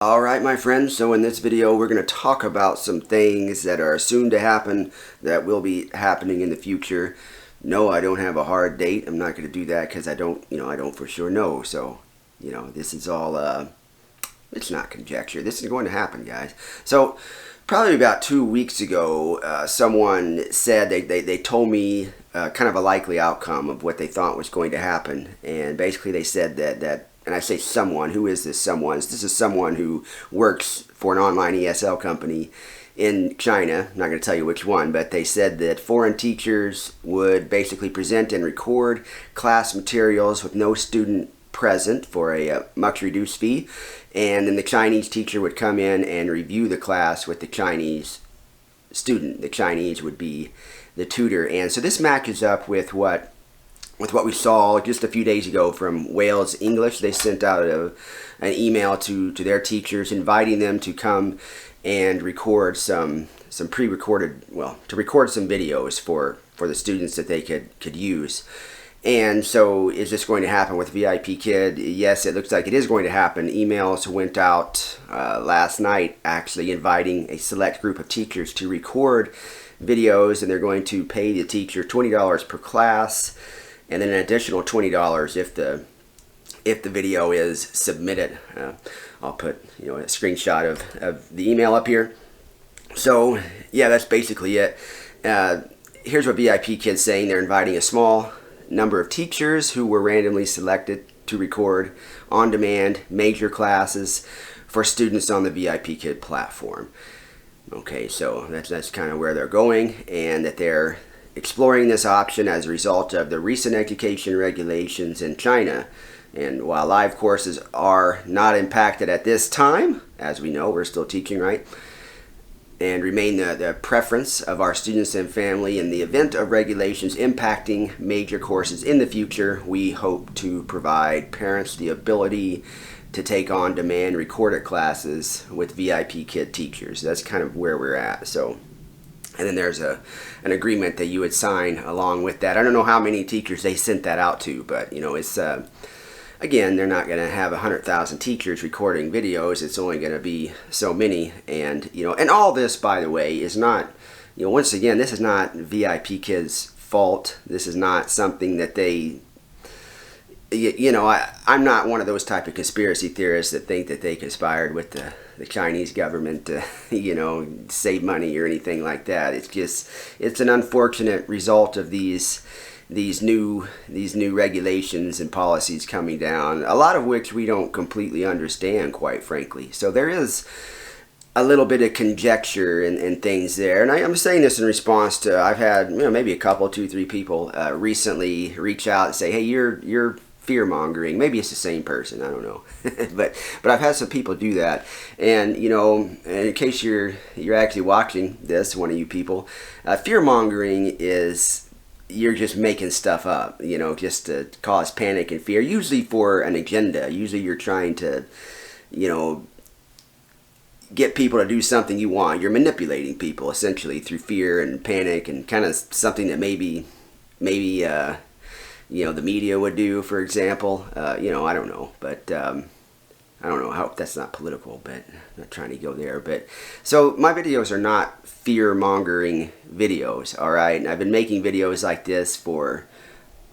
Alright my friends, so in this video we're going to talk about some things that are soon to happen that will be happening in the future. No, I don't have a hard date. I'm not going to do that because I don't for sure know. So, this is all, it's not conjecture. This is going to happen, guys. So, probably about 2 weeks ago, someone said, they told me kind of a likely outcome of what they thought was going to happen. And basically they said that and I say someone, who is this someone? This is someone who works for an online ESL company in China. I'm not going to tell you which one, but they said that foreign teachers would basically present and record class materials with no student present for a much reduced fee. And then the Chinese teacher would come in and review the class with the Chinese student. The Chinese would be the tutor. And so this matches up with what we saw just a few days ago from Wales English. They sent out an email to their teachers inviting them to come and record some pre-recorded, to record some videos for the students that they could use. And so is this going to happen with Vipkid? Yes, it looks like it is going to happen. Emails went out last night actually inviting a select group of teachers to record videos, and they're going to pay the teacher $20 per class. And then an additional $20 if the video is submitted. I'll put a screenshot of the email up here. So yeah, that's basically it. Here's what Vipkid's saying. They're inviting a small number of teachers who were randomly selected to record on-demand major classes for students on the Vipkid platform. Okay, so that's kind of where they're going, and that they're exploring this option as a result of the recent education regulations in China. And while live courses are not impacted at this time, as we know, we're still teaching, right? And remain the preference of our students and family, in the event of regulations impacting major courses in the future, we hope to provide parents the ability to take on demand recorded classes with Vipkid teachers. That's kind of where we're at. So. And then there's an agreement that you would sign along with that. I don't know how many teachers they sent that out to, but it's again, they're not going to have 100,000 teachers recording videos. It's only going to be so many, and and all this, by the way, is not once again, this is not Vipkid's fault. This is not something that they. I'm not one of those type of conspiracy theorists that think that they conspired with the Chinese government to, save money or anything like that. It's an unfortunate result of these new regulations and policies coming down, a lot of which we don't completely understand, quite frankly. So there is a little bit of conjecture and things there, and I'm saying this in response to, I've had maybe a couple, 2-3 people recently reach out and say, hey, you're fear-mongering. Maybe it's the same person, I don't know. but I've had some people do that. And in case you're actually watching this, one of you people, fear-mongering is you're just making stuff up, just to cause panic and fear, usually for an agenda. Usually you're trying to get people to do something you want. You're manipulating people essentially through fear and panic, and kind of something that maybe the media would do, for example. I don't know, but I don't know how, that's not political, but I'm not trying to go there. But so my videos are not fear-mongering videos, all right? And I've been making videos like this for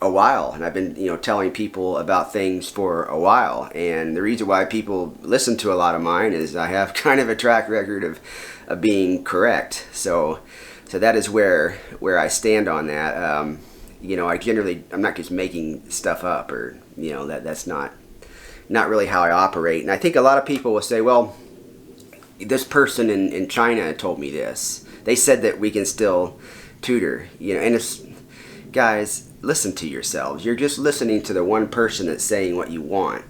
a while, and I've been telling people about things for a while. And the reason why people listen to a lot of mine is I have kind of a track record of being correct. So that is where I stand on that. I'm not just making stuff up, or that's not really how I operate. And I think a lot of people will say, well, this person in China told me this. They said that we can still tutor, and it's, guys, listen to yourselves. You're just listening to the one person that's saying what you want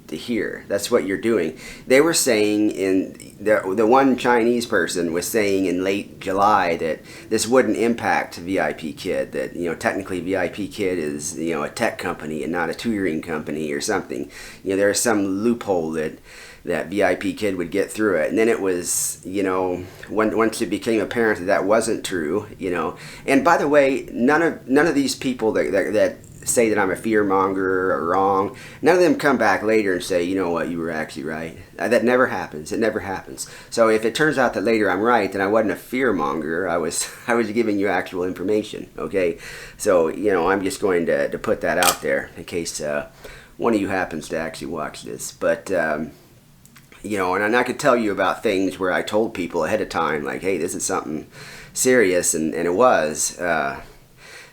to hear. That's what you're doing. They were saying, the one Chinese person was saying in late July that this wouldn't impact Vipkid, that technically Vipkid is a tech company and not a tutoring company or something. There's some loophole that Vipkid would get through it. And then it was, once it became apparent that wasn't true, and by the way, none of these people that say that I'm a fear monger or wrong. None of them come back later and say, you know what, you were actually right. That never happens. It never happens. So if it turns out that later I'm right, then I wasn't a fear monger. I was giving you actual information. Okay, so I'm just going to put that out there in case one of you happens to actually watch this. But and I could tell you about things where I told people ahead of time, like, hey, this is something serious, and it was.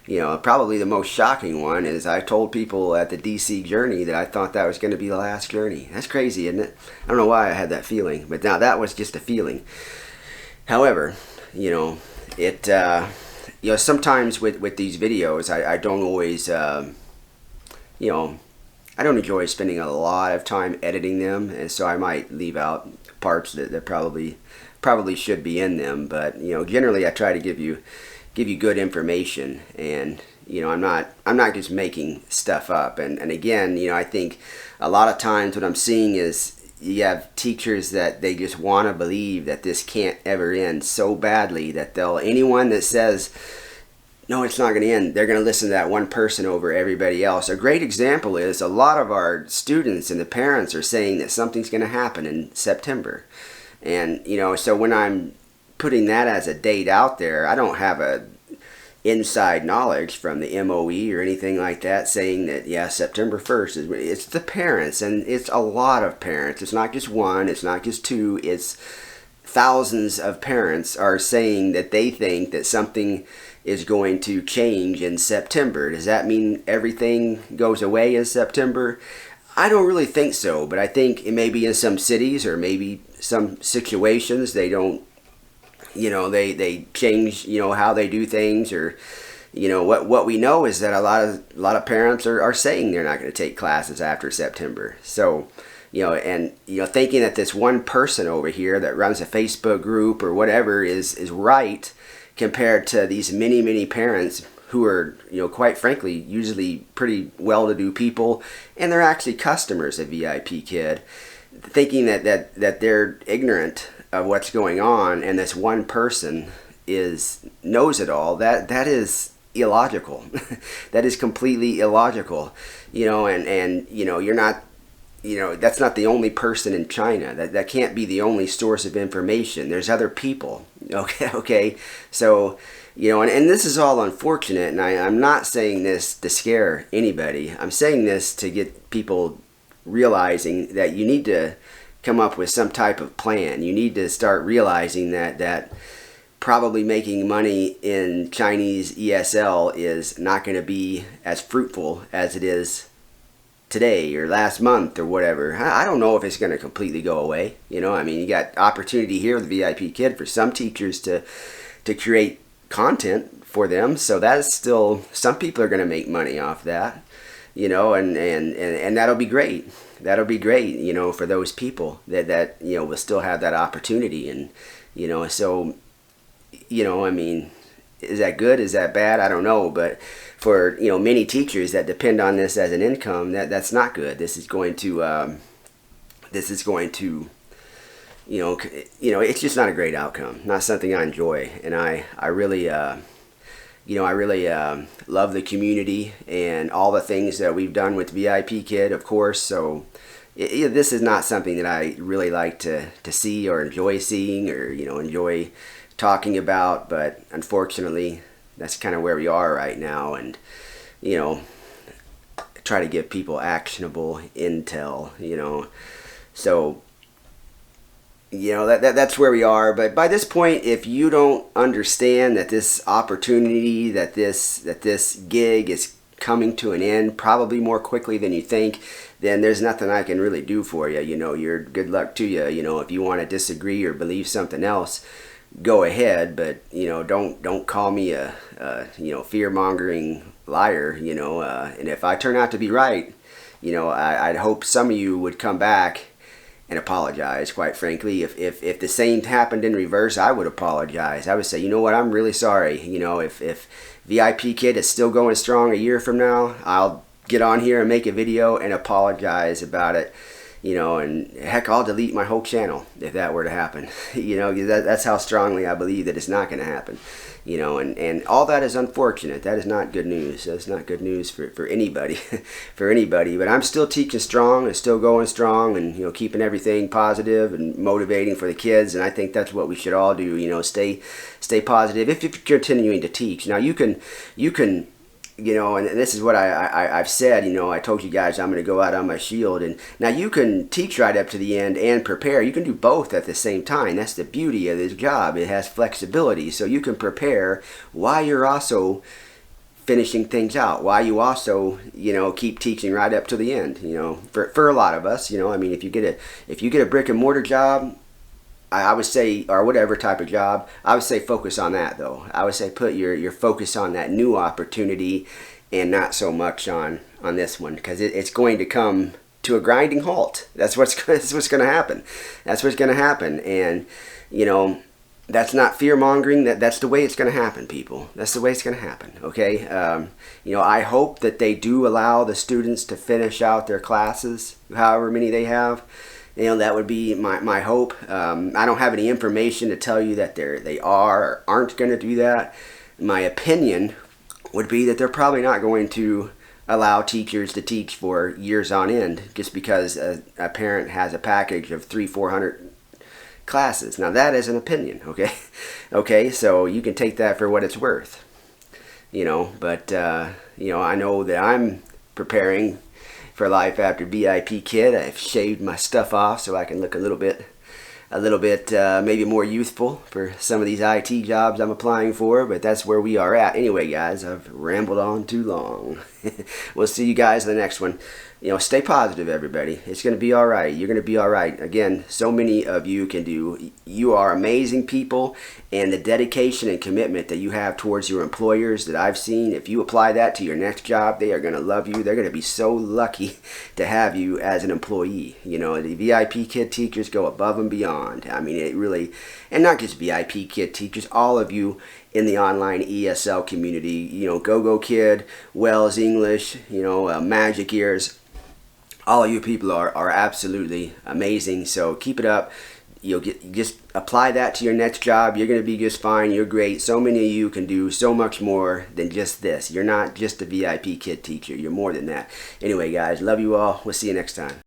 Probably the most shocking one is I told people at the DC journey that I thought that was going to be the last journey. That's crazy, isn't it? I don't know why I had that feeling, but now that was just a feeling. However, sometimes with these videos, I don't always, I don't enjoy spending a lot of time editing them, and so I might leave out parts that probably should be in them. But generally, I try to give you good information, and I'm not just making stuff up. And again, I think a lot of times what I'm seeing is you have teachers that they just want to believe that this can't ever end so badly that anyone that says no, it's not going to end, they're going to listen to that one person over everybody else. A great example is a lot of our students and the parents are saying that something's going to happen in September. And so when I'm putting that as a date out there, I don't have a inside knowledge from the MOE or anything like that saying that, yeah, September 1st it's the parents, and it's a lot of parents. It's not just one, it's not just two, it's thousands of parents are saying that they think that something is going to change in September. Does that mean everything goes away in September? I don't really think so, but I think it may be in some cities or maybe some situations they don't, they change, how they do things, or, what we know is that a lot of parents are saying they're not going to take classes after September. So, thinking that this one person over here that runs a Facebook group or whatever is right compared to these many parents who are, quite frankly, usually pretty well-to-do people, and they're actually customers of Vipkid, thinking that they're ignorant of what's going on, and this one person knows it all. That is illogical. That is completely illogical. And you're not. That's not the only person in China. That can't be the only source of information. There's other people. Okay. So, and this is all unfortunate, and I'm not saying this to scare anybody. I'm saying this to get people realizing that you need to come up with some type of plan. You need to start realizing that probably making money in Chinese ESL is not going to be as fruitful as it is today or last month or whatever. I don't know if it's going to completely go away. You got opportunity here with Vipkid for some teachers to create content for them, so that is still, some people are going to make money off that, and that'll be great. That'll be great, for those people that will still have that opportunity. And so is that good? Is that bad? I don't know. But for many teachers that depend on this as an income, that's not good. This is going to it's just not a great outcome. Not something I enjoy. And I really love the community and all the things that we've done with Vipkid, of course. So this is not something that I really like to see or enjoy seeing or enjoy talking about. But unfortunately, that's kind of where we are right now. And try to give people actionable intel. So that's where we are. But by this point, if you don't understand that this opportunity, that this gig is coming to an end probably more quickly than you think, then there's nothing I can really do for you. You're good luck to you. If you want to disagree or believe something else, go ahead. But don't call me a fear-mongering liar. And if I turn out to be right, I'd hope some of you would come back and apologize. Quite frankly, if the same happened in reverse, I would apologize. I would say, what, I'm really sorry. If Vipkid is still going strong a year from now, I'll get on here and make a video and apologize about it. and heck, I'll delete my whole channel if that were to happen. That's how strongly I believe that it's not going to happen. And all that is unfortunate. That is not good news. That's not good news for anybody, for anybody. But I'm still teaching strong and still going strong, and keeping everything positive and motivating for the kids. And I think that's what we should all do. Stay positive if you're continuing to teach. Now you can. And this is what I've said, I told you guys I'm going to go out on my shield. And now you can teach right up to the end and prepare. You can do both at the same time. That's the beauty of this job. It has flexibility. So you can prepare while you're also finishing things out, while you also, keep teaching right up to the end. For a lot of us, if you get a brick and mortar job, I would say, or whatever type of job, I would say focus on that though. I would say put your focus on that new opportunity and not so much on this one, because it's going to come to a grinding halt. That's what's going to happen. That's what's going to happen. And, that's not fear-mongering. That's the way it's going to happen, people. That's the way it's going to happen, okay? I hope that they do allow the students to finish out their classes, however many they have. That would be my hope. I don't have any information to tell you that they are or aren't going to do that. My opinion would be that they're probably not going to allow teachers to teach for years on end just because a parent has a package of 300-400 classes. Now that is an opinion, okay? Okay, so you can take that for what it's worth. But I know that I'm preparing for life after Vipkid. I've shaved my stuff off so I can look a little bit maybe more youthful for some of these IT jobs I'm applying for, but that's where we are at. Anyway, guys, I've rambled on too long. We'll see you guys in the next one. Stay positive, everybody. It's going to be all right. You're going to be all right. Again, so many of you can do. You are amazing people, and the dedication and commitment that you have towards your employers that I've seen, if you apply that to your next job, they are going to love you. They're going to be so lucky to have you as an employee. The Vipkid teachers go above and beyond. I mean, it really, and not just Vipkid teachers, all of you in the online ESL community, Go Kid, Wells English, Magic Ears. All of you people are absolutely amazing, so keep it up. Just apply that to your next job. You're going to be just fine. You're great. So many of you can do so much more than just this. You're not just a Vipkid teacher. You're more than that. Anyway, guys, love you all. We'll see you next time.